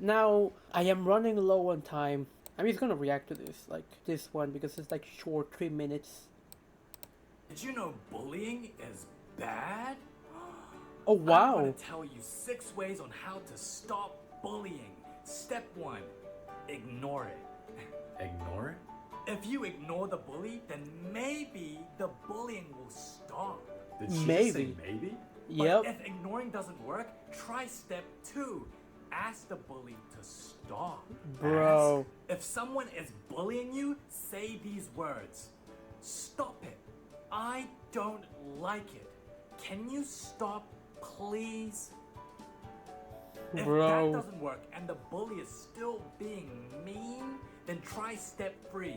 Now I am running low on time. I'm just gonna react to this, like this one, because it's like short, 3 minutes. Did you know bullying is bad? Oh I'm going wow! to tell you 6 ways on how to stop bullying. Step 1, ignore it. Ignore it? If you ignore the bully, then maybe the bullying will stop. Did she just say Maybe. maybe? Yep. But if ignoring doesn't work, try step 2. Ask the bully to stop. Bro. If someone is bullying you, say these words. Stop it. I don't like it. Can you stop, please? If Bro. that doesn't work and the bully is still being mean, then try step 3.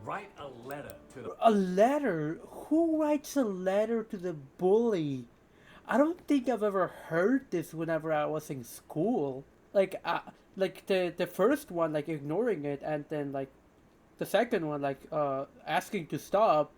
Write a letter to the A letter? Who writes a letter to the bully? I don't think I've ever heard this whenever I was in school. Like the first one, like ignoring it, and then like the second one, like asking to stop.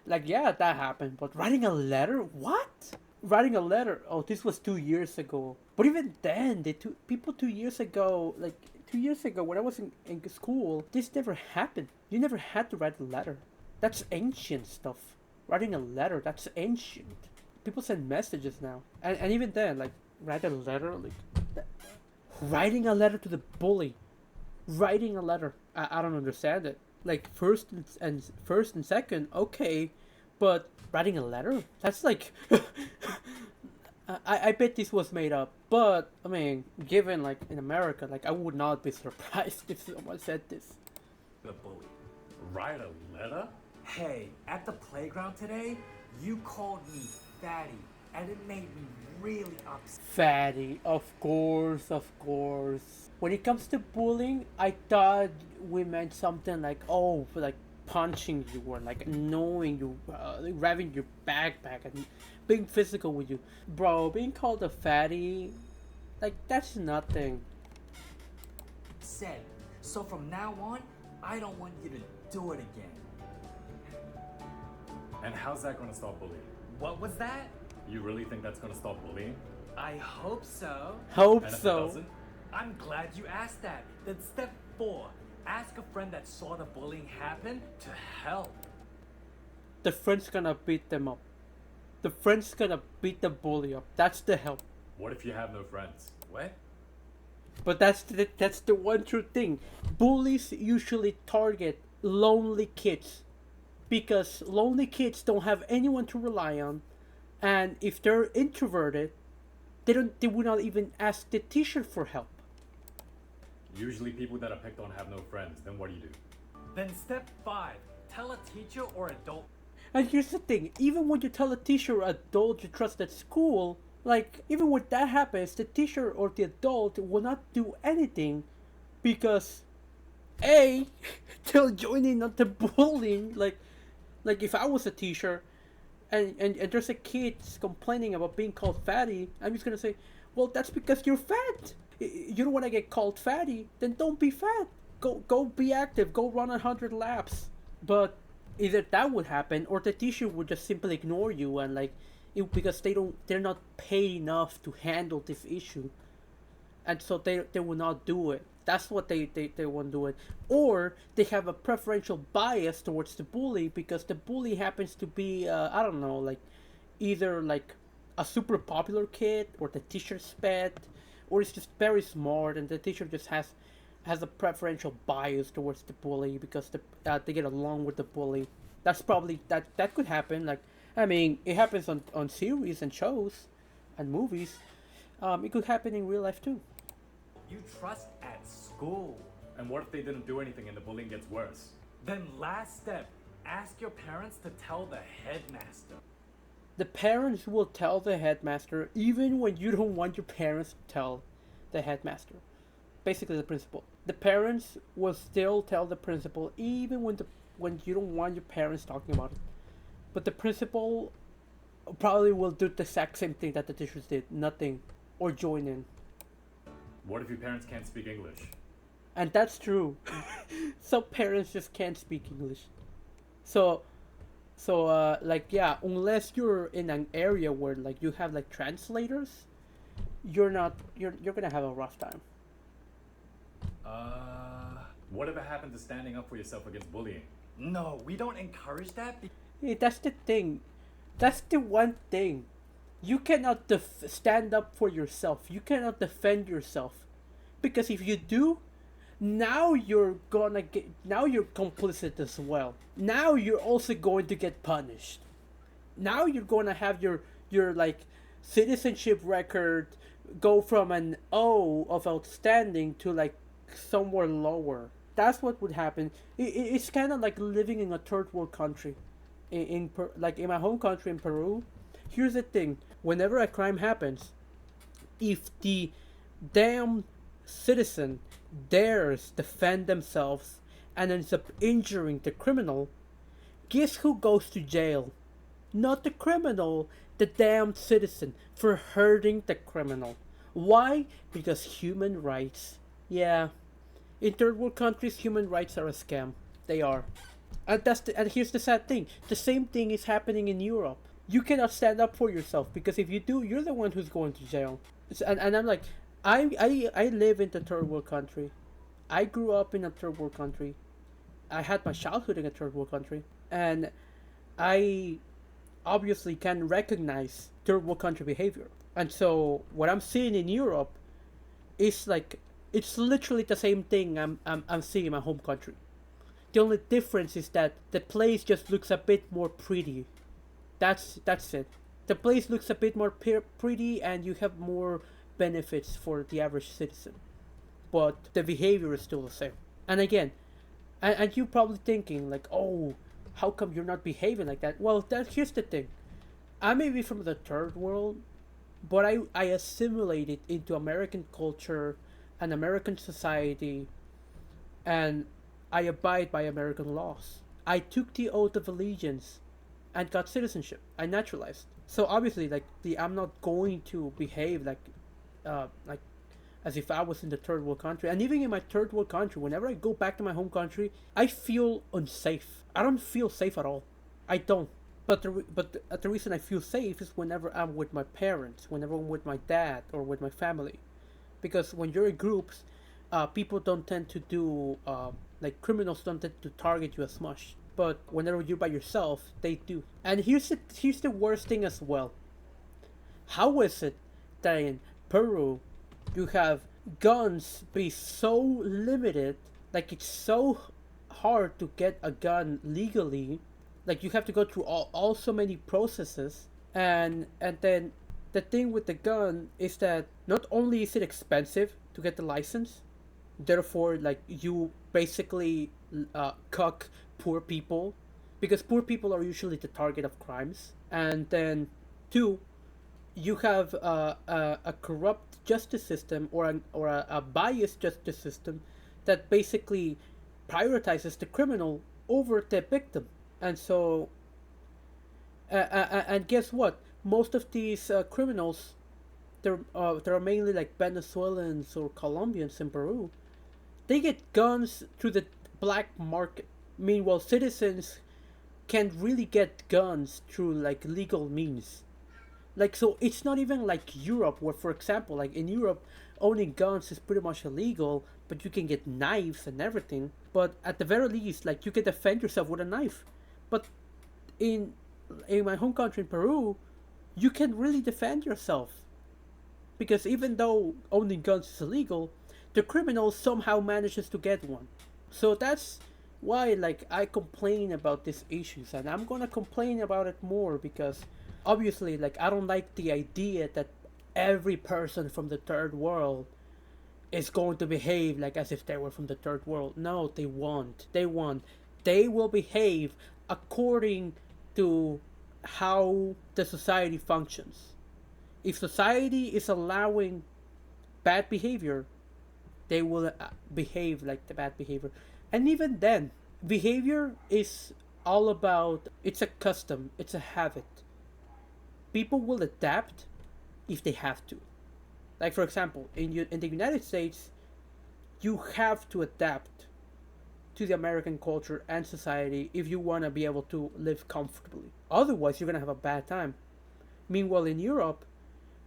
Like yeah, that happened. But writing a letter? What? Writing a letter? Oh, this was 2 years ago. But even then, the two people 2 years ago, like 2 years ago when I was in school, this never happened. You never had to write a letter. That's ancient stuff. Writing a letter, that's ancient. People send messages now, and even then, like write a letter, like that. Writing a letter to the bully, writing a letter. I don't understand it. Like first and second, okay, but writing a letter? That's like I bet this was made up. But I mean, given like in America, like I would not be surprised if someone said this. bully. Write a letter? Hey, at the playground today, you called me fatty, and it made me really upset. Fatty, of course, of course. When it comes to bullying, I thought we meant something like, oh, like punching you or like annoying you, like grabbing your backpack and being physical with you. Bro, being called a fatty, like that's nothing. Said. So from now on, I don't want you to do it again. And how's that gonna stop bullying? What was that? You really think that's gonna stop bullying? I hope so. Hope And if it so. doesn't? I'm glad you asked that. Then step 4, ask a friend that saw the bullying happen to help. The friend's gonna beat them up. The friend's gonna beat the bully up. That's the help. What if you have no friends? What? But that's the one true thing. Bullies usually target lonely kids because lonely kids don't have anyone to rely on, and if they're introverted, they would not even ask the teacher for help. Usually people that are picked on have no friends. Then what do you do? Then step 5, tell a teacher or adult. And here's the thing: even when you tell a teacher or adult you trust at school, like even when that happens, the teacher or the adult will not do anything because a they'll join in on the bullying. Like if I was a teacher and there's a kid complaining about being called fatty, I'm just gonna say, well, that's because you're fat. You don't want to get called fatty, then don't be fat. Go be active. Go run 100 laps. But either that would happen, or the teacher would just simply ignore you and like, because they're not paid enough to handle this issue, and so they will not do it. That's what they won't do it. Or they have a preferential bias towards the bully because the bully happens to be I don't know, like either like a super popular kid or the teacher's pet, or it's just very smart and the teacher just has a preferential bias towards the bully because they get along with the bully. That's probably that could happen. Like I mean, it happens on series and shows and movies. It could happen in real life too. You trust at school. And what if they didn't do anything and the bullying gets worse? Then last step, ask your parents to tell the headmaster. The parents will tell the headmaster even when you don't want your parents to tell the headmaster. Basically, the principal. The parents will still tell the principal even when you don't want your parents talking about it. But the principal probably will do the exact same thing that the teachers did, nothing, or join in. What if your parents can't speak English? And that's true. Some parents just can't speak English. So like yeah, unless you're in an area where like you have like translators, you're gonna have a rough time. Whatever happened to standing up for yourself against bullying? No, we don't encourage that. Yeah, that's the thing. That's the one thing. You cannot stand up for yourself. You cannot defend yourself. Because if you do, now you're gonna get. Now you're complicit as well. Now you're also going to get punished. Now you're gonna have your like citizenship record go from an O of outstanding to like somewhere lower. That's what would happen. It's kind of like living in a third world country. Like in my home country in Peru, here's the thing: whenever a crime happens, if the damn citizen dares defend themselves and ends up injuring the criminal, guess who goes to jail? Not the criminal, the damn citizen for hurting the criminal. Why? Because human rights. Yeah, in third world countries, human rights are a scam. They are. And here's the sad thing. The same thing is happening in Europe. You cannot stand up for yourself because if you do, you're the one who's going to jail. And I'm like, I live in the third world country. I grew up in a third world country. I had my childhood in a third world country. And I obviously can recognize third world country behavior. And so what I'm seeing in Europe is like, it's literally the same thing I'm seeing in my home country. The only difference is that the place just looks a bit more pretty. That's it. The place looks a bit more pretty, and you have more benefits for the average citizen. But the behavior is still the same. And again, and you're probably thinking like, oh, how come you're not behaving like that? Well, here's the thing. I may be from the third world, but I assimilated into American culture and American society, and I abide by American laws. I took the oath of allegiance and got citizenship. I naturalized. So obviously, like I'm not going to behave like as if I was in the third world country. And even in my third world country, whenever I go back to my home country, I feel unsafe. I don't feel safe at all. I don't. But the reason I feel safe is whenever I'm with my parents, whenever I'm with my dad or with my family, because when you're in groups, people don't tend to do like criminals don't tend to target you as much. But whenever you're by yourself, they do. And here's the worst thing as well. How is it that in Peru you have guns be so limited, like it's so hard to get a gun legally, like you have to go through all so many processes, and then the thing with the gun is that not only is it expensive to get the license, therefore like you basically cuck poor people, because poor people are usually the target of crimes, and then two, you have a corrupt justice system or a biased justice system that basically prioritizes the criminal over the victim. And so and guess what, most of these criminals, there are mainly like Venezuelans or Colombians in Peru. They get guns through the black market. Meanwhile, citizens can't really get guns through like legal means. Like, so it's not even like Europe, where for example, like in Europe, owning guns is pretty much illegal, but you can get knives and everything. But at the very least, like you can defend yourself with a knife. But in my home country in Peru, you can really defend yourself, because even though owning guns is illegal, the criminal somehow manages to get one. So that's why like I complain about these issues, and I'm gonna complain about it more, because obviously like I don't like the idea that every person from the third world is going to behave like as if they were from the third world. No, they won't. They will behave according to how the society functions. If society is allowing bad behavior, they will behave like the bad behavior. And even then, behavior is all about, it's a custom, it's a habit. People will adapt if they have to. Like for example, in the United States, you have to adapt to the American culture and society if you want to be able to live comfortably. Otherwise, you're gonna have a bad time. Meanwhile, in Europe,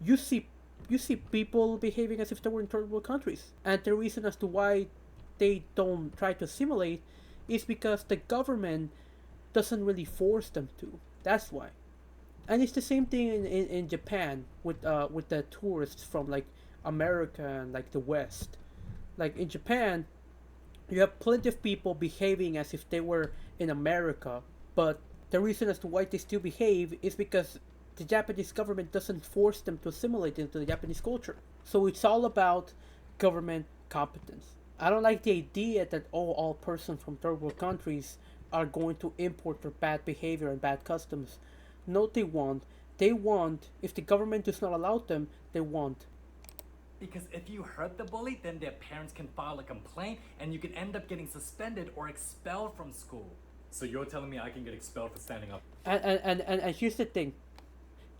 you see people behaving as if they were in third world countries, and the reason as to why they don't try to assimilate is because the government doesn't really force them to. That's why. And it's the same thing in Japan with the tourists from like America and like the West. Like in Japan, you have plenty of people behaving as if they were in America, but the reason as to why they still behave is because the Japanese government doesn't force them to assimilate into the Japanese culture. So it's all about government competence. I don't like the idea that all persons from third world countries are going to import their bad behavior and bad customs. No, they won't. They want, if the government does not allow them, they won't. Because if you hurt the bully, then their parents can file a complaint and you can end up getting suspended or expelled from school. So you're telling me I can get expelled for standing up? And here's the thing.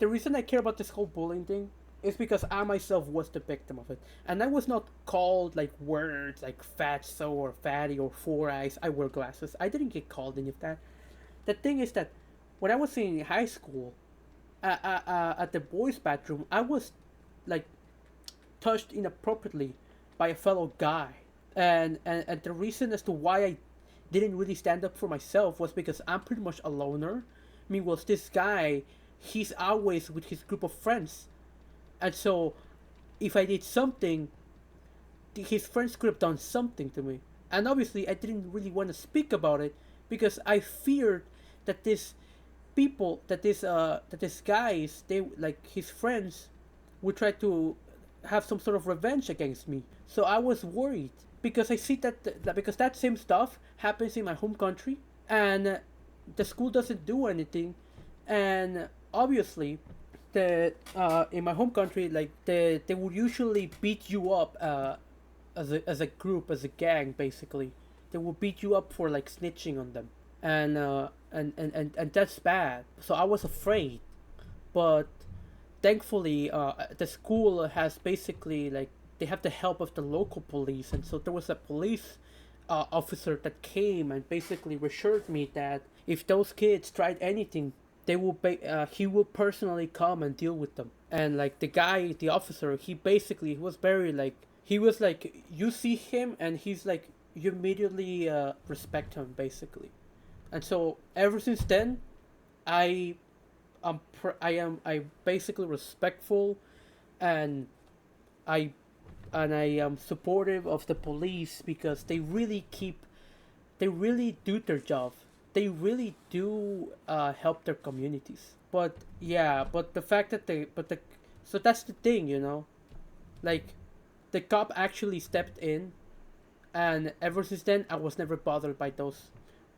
The reason I care about this whole bullying thing is because I myself was the victim of it. And I was not called like words like fatso or fatty or four eyes. I wear glasses. I didn't get called any of that. The thing is that when I was in high school, at the boys' bathroom, I was like touched inappropriately by a fellow guy. And the reason as to why I didn't really stand up for myself was because I'm pretty much a loner. Meanwhile, this guy, he's always with his group of friends. And so, if I did something, his friends could have done something to me. And obviously, I didn't really want to speak about it because I feared that this guys, they like his friends, would try to have some sort of revenge against me. So I was worried because I see because that same stuff happens in my home country, and the school doesn't do anything, and obviously in my home country, like they would usually beat you up as a group, as a gang, basically. They will beat you up for like snitching on them, and that's bad. So I was afraid, but thankfully, the school has basically like they have the help of the local police, and so there was a police officer that came and basically reassured me that if those kids tried anything, he will personally come and deal with them. And like the officer, he was very like you see him and he's like you immediately respect him basically. And so ever since then, I I basically respectful, and I I am supportive of the police because they really do their job. They really do help their communities. But yeah, but the fact that so that's the thing, like the cop actually stepped in, and ever since then I was never bothered by those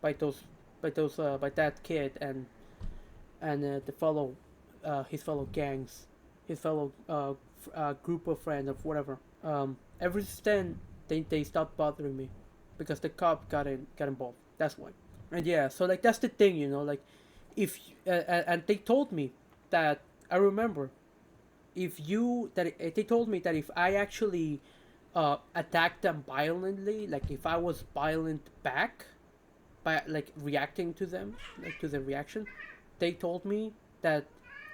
by that kid and the fellow his fellow gangs, his fellow group of friends or whatever. Ever since then they stopped bothering me because the cop got involved. That's why. And yeah, so like that's the thing, like if and they told me that I remember they told me that if I actually attacked them violently, like if I was violent back by like reacting to them, like to the reaction, they told me that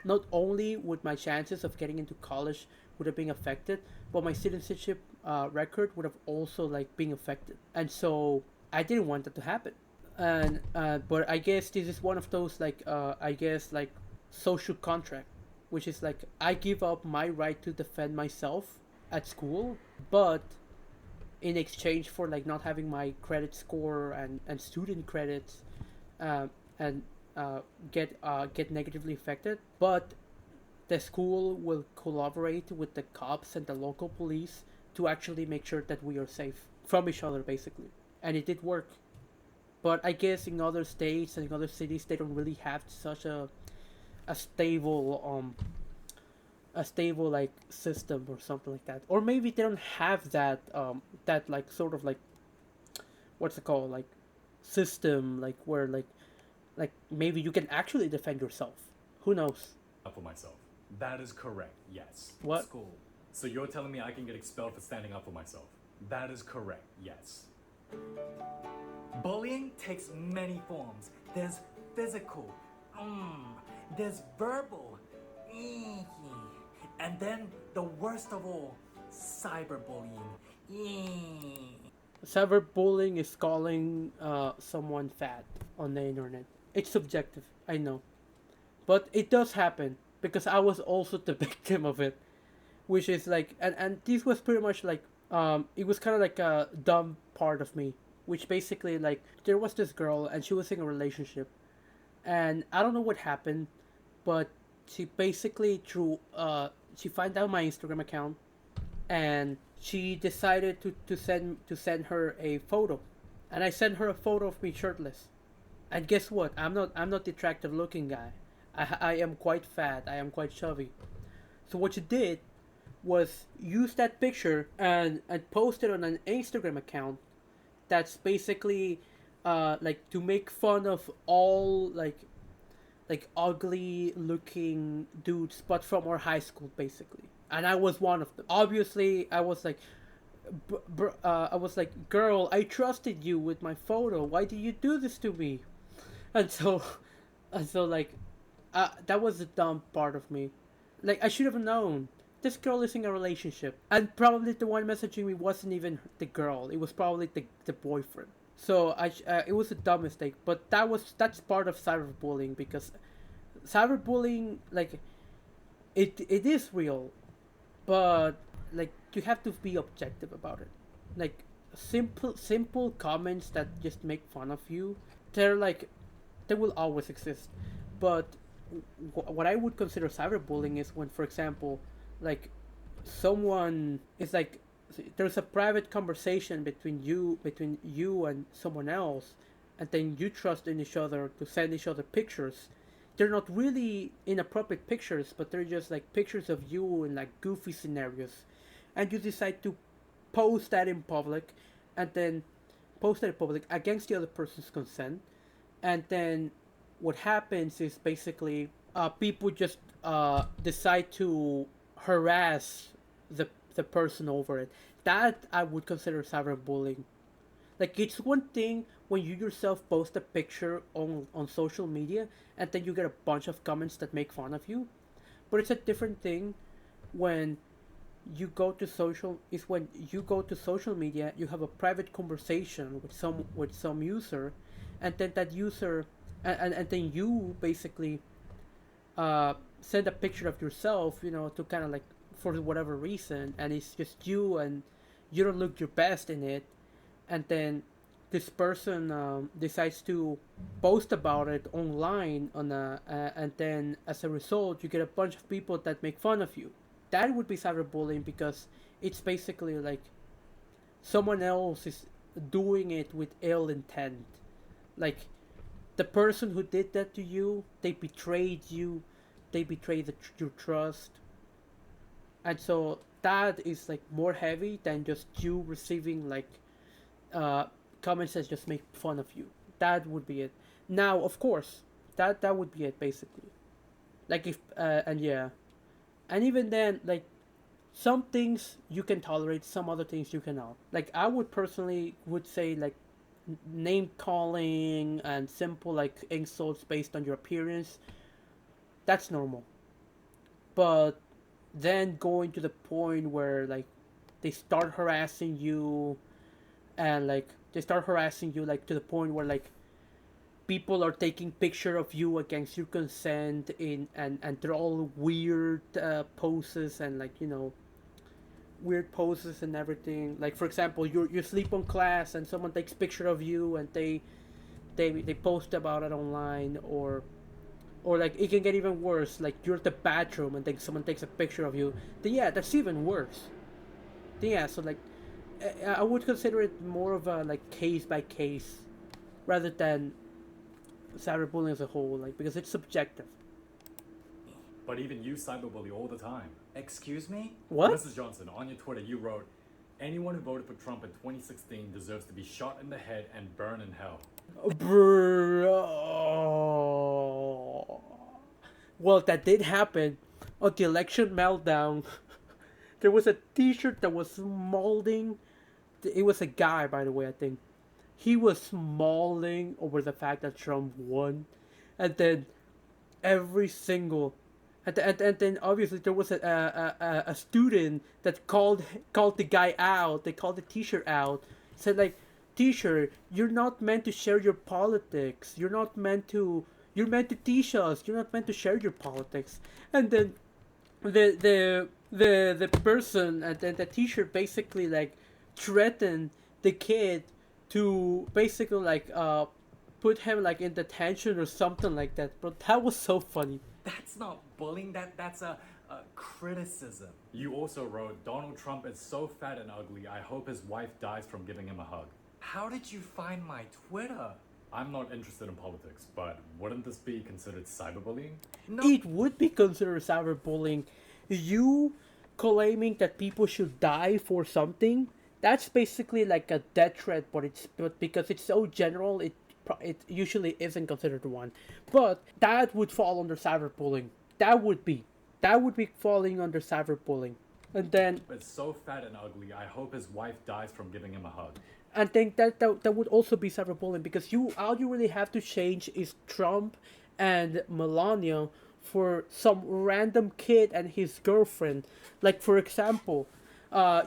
not only would my chances of getting into college would have been affected, but my citizenship record would have also like been affected. And so I didn't want that to happen. And but I guess this is one of those like I guess like social contract, which is like I give up my right to defend myself at school, but in exchange for like not having my credit score and student credits and get negatively affected. But the school will collaborate with the cops and the local police to actually make sure that we are safe from each other basically. And it did work. But I guess in other states and in other cities they don't really have such a stable like system or something like that. Or maybe they don't have that like sort of like what's it called, like system, like where like maybe you can actually defend yourself. Who knows? Up for myself. That is correct, yes. What? School. So you're telling me I can get expelled for standing up for myself? That is correct, yes. Bullying takes many forms. There's physical, there's verbal, and then the worst of all, cyberbullying. Cyberbullying is calling someone fat on the internet. It's subjective, I know, but it does happen because I was also the victim of it, which is like, and this was pretty much like, it was kind of like a dumb part of me, which basically like there was this girl and she was in a relationship, and I don't know what happened, but she basically threw she found out my Instagram account, and she decided to send her a photo, and I sent her a photo of me shirtless. And guess what? I'm not the attractive looking guy. I am quite fat. I am quite chubby. So what she did was use that picture and post it on an Instagram account that's basically like to make fun of all like ugly looking dudes, but from our high school basically. And I was one of them. Obviously, I was like, I was like, girl, I trusted you with my photo. Why did you do this to me? And so, and so like, that was the dumb part of me. Like I should have known. This girl is in a relationship, and probably the one messaging me wasn't even the girl. It was probably the boyfriend. So it was a dumb mistake. But that's part of cyberbullying, because cyberbullying, like, it is real, but like you have to be objective about it. Like simple comments that just make fun of you, they're like, they will always exist. But what I would consider cyberbullying is when, for example, like someone is like, there's a private conversation between you and someone else, and then you trust in each other to send each other pictures. They're not really inappropriate pictures, but they're just like pictures of you in like goofy scenarios, and you decide to post that in public, and then post that in public against the other person's consent, and then what happens is basically people just decide to harass the person over it. That I would consider cyberbullying. Like it's one thing when you yourself post a picture on social media and then you get a bunch of comments that make fun of you, but it's a different thing when you go to social media, you have a private conversation with some user, and then that user and then you basically send a picture of yourself, to kind of like, for whatever reason, and it's just you, and you don't look your best in it, and then this person decides to post about it online and then as a result you get a bunch of people that make fun of you. That would be cyberbullying, because it's basically like someone else is doing it with ill intent. Like the person who did that to you, they betrayed you, they betrayed your trust, and so that is like more heavy than just you receiving like uh, comments that just make fun of you. That would be it. Now, of course, that would be it basically. Like if and yeah, and even then, like some things you can tolerate, some other things you cannot. Like I would personally would say like name calling and simple like insults based on your appearance, that's normal. But then going to the point where like they start harassing you, and like they start harassing you like to the point where like people are taking picture of you against your consent in and they're all weird poses, and like weird poses and everything. Like for example, you sleep on class and someone takes picture of you and they post about it online, or like it can get even worse, like you're at the bathroom and then someone takes a picture of you. Then yeah, that's even worse. Then yeah, so like I would consider it more of a like case by case rather than cyberbullying as a whole, like because it's subjective. But even you cyberbully all the time. Excuse me? What? Mrs. Johnson, on your Twitter you wrote, anyone who voted for Trump in 2016 deserves to be shot in the head and burn in hell. Bro. Well, that did happen on the election meltdown. There was a T-shirt that was molding. It was a guy, by the way, I think. He was mauling over the fact that Trump won, and then every single, and then obviously there was a student that called the guy out. They called the T-shirt out, Said like, teacher, you're not meant to share your politics. You're meant to teach us. You're not meant to share your politics. And then the person and then the teacher basically like threatened the kid to basically like put him like in detention or something like that. But that was so funny. That's not bullying, that's a criticism. You also wrote, Donald Trump is so fat and ugly, I hope his wife dies from giving him a hug. How did you find my Twitter? I'm not interested in politics, but wouldn't this be considered cyberbullying? No, It would be considered cyberbullying. You claiming that people should die for something, that's basically like a death threat, but because it's so general, it usually isn't considered one. But that would fall under cyberbullying. That would be falling under cyberbullying. And then It's so fat and ugly, I hope his wife dies from giving him a hug. I think that would also be cyberbullying because all you really have to change is Trump and Melania for some random kid and his girlfriend. Like for example,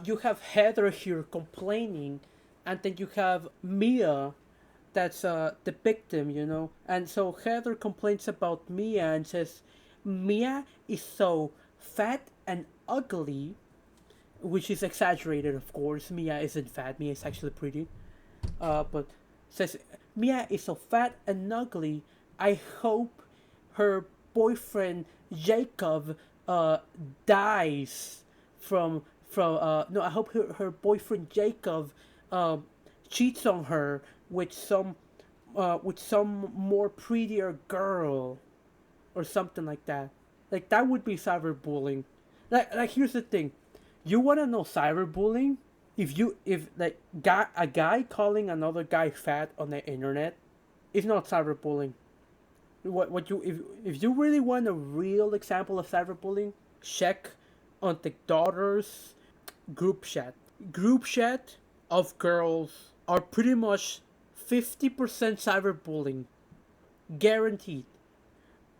you have Heather here complaining, and then you have Mia, that's the victim, And so Heather complains about Mia and says, Mia is so fat and ugly, which is exaggerated, of course. Mia isn't fat. Mia is actually pretty. But says Mia is so fat and ugly. I hope her boyfriend Jacob dies from no. I hope her boyfriend Jacob cheats on her with some more prettier girl or something like that. Like that would be cyberbullying. Like here's the thing. You wanna know cyberbullying? If like a guy calling another guy fat on the internet is not cyberbullying. What you if you really want a real example of cyberbullying, check on the daughter's group chat. Group chat of girls are pretty much 50% cyberbullying, guaranteed.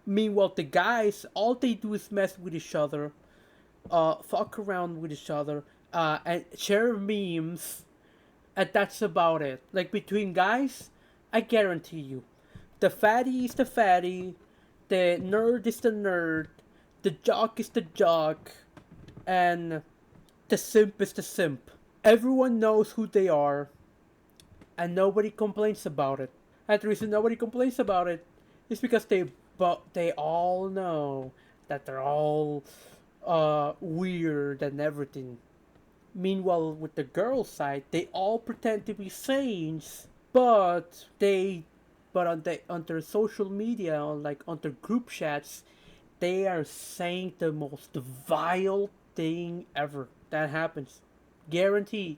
Meanwhile, the guys, all they do is mess with each other, fuck around with each other, and share memes, and that's about it. Like between guys, I guarantee you, the fatty is the fatty, the nerd is the nerd, the jock is the jock, and the simp is the simp. Everyone knows who they are, and nobody complains about it. And the reason nobody complains about it is because they all know that they're all weird and everything. Meanwhile, with the girls' side, they all pretend to be saints, but on their social media, on their group chats, they are saying the most vile thing ever. That happens, guaranteed.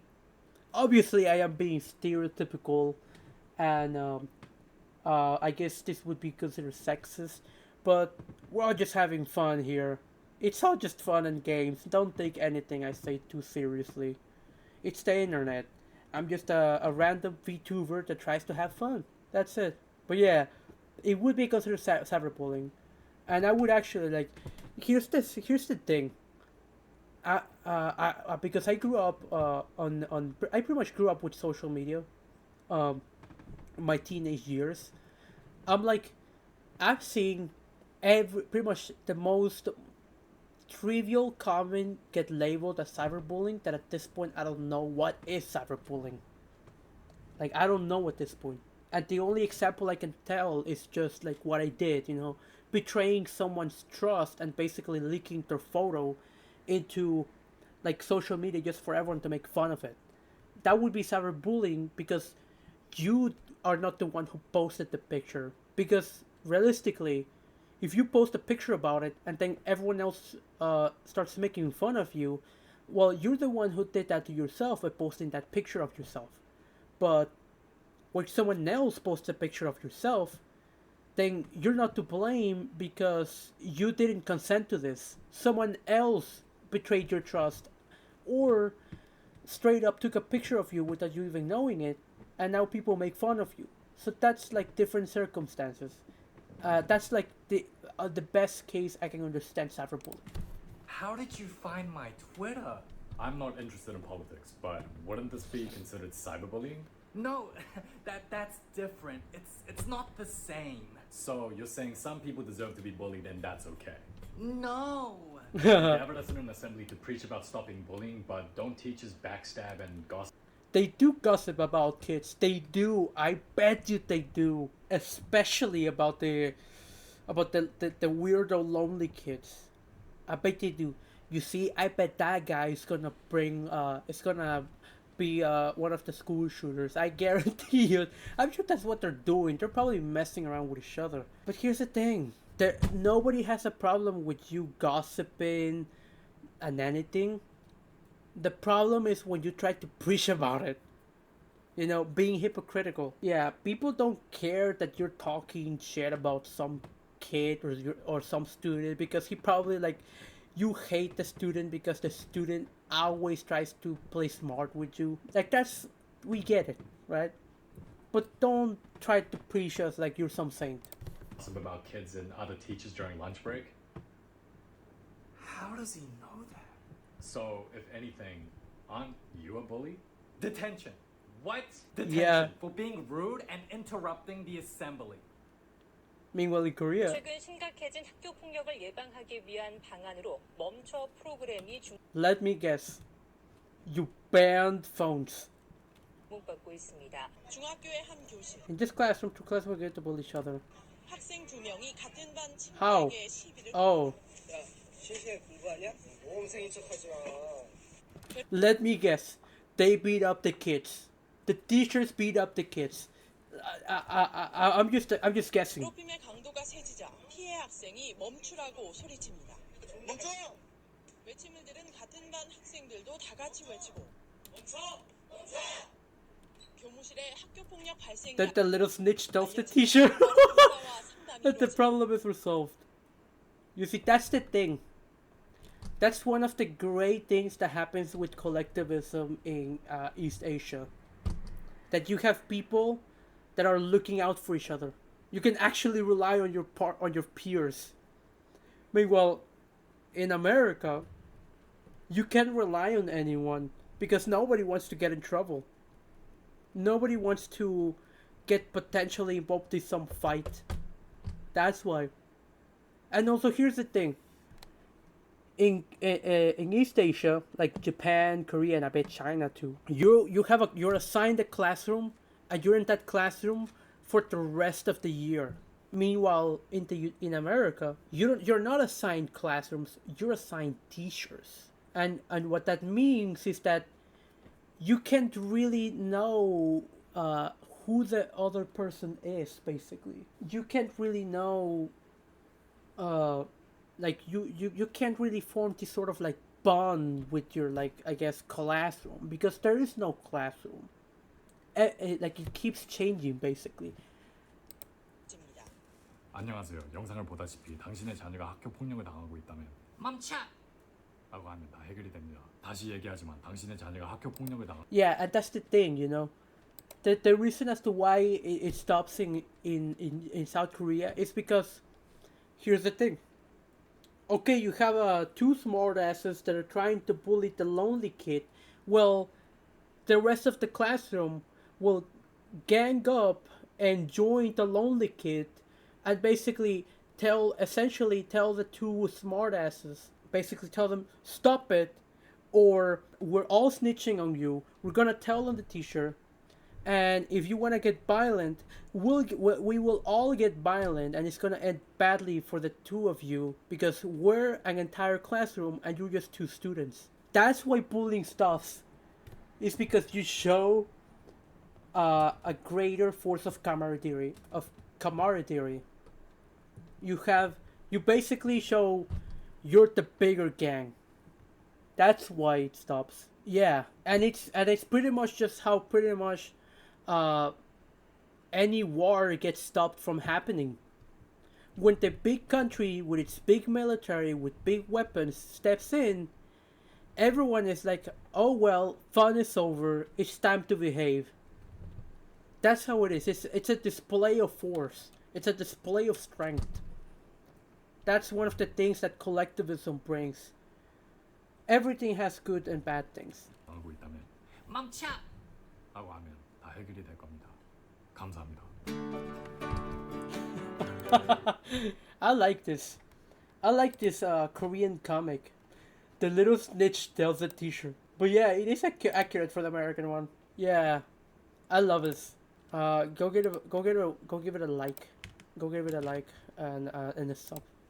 Obviously, I am being stereotypical, and I guess this would be considered sexist, but we're all just having fun here. It's all just fun and games. Don't take anything I say too seriously. It's the internet. I'm just a random VTuber that tries to have fun. That's it. But yeah, it would be considered cyberbullying, and I would actually like. Here's the thing. Because I grew up I pretty much grew up with social media, my teenage years. I'm like, I'm seeing pretty much the most trivial comment get labeled as cyberbullying that at this point I don't know what is cyberbullying. Like I don't know at this point. And the only example I can tell is just like what I did, betraying someone's trust and basically leaking their photo into like social media just for everyone to make fun of it. That would be cyberbullying because you are not the one who posted the picture. Because realistically, if you post a picture about it and then everyone else starts making fun of you, well, you're the one who did that to yourself by posting that picture of yourself. But when someone else posts a picture of yourself, then you're not to blame because you didn't consent to this. Someone else betrayed your trust or straight up took a picture of you without you even knowing it, and now people make fun of you. So that's like different circumstances. That's like the best case I can understand cyberbullying. How did you find my Twitter? I'm not interested in politics, but wouldn't this be considered cyberbullying? No, that's different. It's not the same. So you're saying some people deserve to be bullied and that's okay? No. Gathered us in an assembly to preach about stopping bullying, but don't teachers backstab and gossip? They do gossip about kids. They do. I bet you they do. Especially about the weirdo lonely kids. I bet they do. You see, I bet that guy is gonna be one of the school shooters. I guarantee you. I'm sure that's what they're doing. They're probably messing around with each other. But here's the thing. Nobody has a problem with you gossiping and anything. The problem is when you try to preach about it. You know, being hypocritical. Yeah, people don't care that you're talking shit about some kid or some student because he probably like you hate the student because the student always tries to play smart with you. Like we get it, right? But don't try to preach us like you're some saint. Gossip about kids and other teachers during lunch break? How does he know that? So, if anything, aren't you a bully? Detention. What? Detention Yeah. for being rude and interrupting the assembly. Meanwhile, in Korea, 최근 심각해진 학교 폭력을 예방하기 위한 방안으로 멈춰 프로그램이 let me guess. You banned phones. 주목받고 있습니다. 중학교의 한 교실 In this classroom, two classmates will get to bully each other. 학생 두 명이 같은 반 How? 친구에게 시비를 Oh, 야, 실시간 공부하냐? 모험생인 척하지 마. let me guess. They beat up the kids. The teachers beat up the kids. I'm just guessing. 괴롭힘의 강도가 세지자 피해 학생이 멈추라고 소리칩니다. 멈춰! 외침을 들은 같은 반 학생들도 다 같이 외치고 멈춰! 교무실에 학교 폭력 발생이 That the little snitch tells the teacher that the problem is resolved. You see, that's the thing. That's one of the great things that happens with collectivism in East Asia. That you have people that are looking out for each other. You can actually rely on your peers. Meanwhile, in America, you can't rely on anyone because nobody wants to get in trouble. Nobody wants to get potentially involved in some fight. That's why. And also, here's the thing. In East Asia, like Japan, Korea, and I bet China too, you're assigned a classroom, and you're in that classroom for the rest of the year. Meanwhile, in America, you're not assigned classrooms, you're assigned teachers, and what that means is that you can't really know who the other person is. Basically, you can't really know. Like you can't really form this sort of like bond with your like I guess classroom because there is no classroom. Like it keeps changing basically. 칩니다. 안녕하세요. 영상을 보다시피 당신의 자녀가 학교 폭력을 당하고 있다면 멈춰. 라고 하면 다 해결이 됩니다. 다시 얘기하지만 당신의 자녀가 학교 폭력을 당하 Yeah, and that's the thing, you know. The reason as to why it stops in South Korea is because here's the thing. Okay, you have two smart asses that are trying to bully the lonely kid. Well, the rest of the classroom will gang up and join the lonely kid and basically essentially tell the two smart asses, basically tell them, stop it, or we're all snitching on you. We're gonna tell on the teacher. And if you want to get violent, we will all get violent, and it's gonna end badly for the two of you because we're an entire classroom and you're just two students. That's why bullying stops. It's because you show a greater force of camaraderie. You basically show you're the bigger gang. That's why it stops. Yeah, and it's pretty much just how pretty much any war gets stopped from happening. When the big country with its big military with big weapons steps in, everyone is like, oh well, fun is over, it's time to behave. That's how it is. It's a display of force. It's a display of strength. That's one of the things that collectivism brings. everything has good and bad things. 알고 있다면 멈춰! 라고 하면 다 해결이 될 겁니다. 감사합니다. I like this. I like this Korean comic. The little snitch tells the teacher. But yeah, it is accurate for the American one. Yeah, I love this. Go give it a like. Go give it a like and a sub.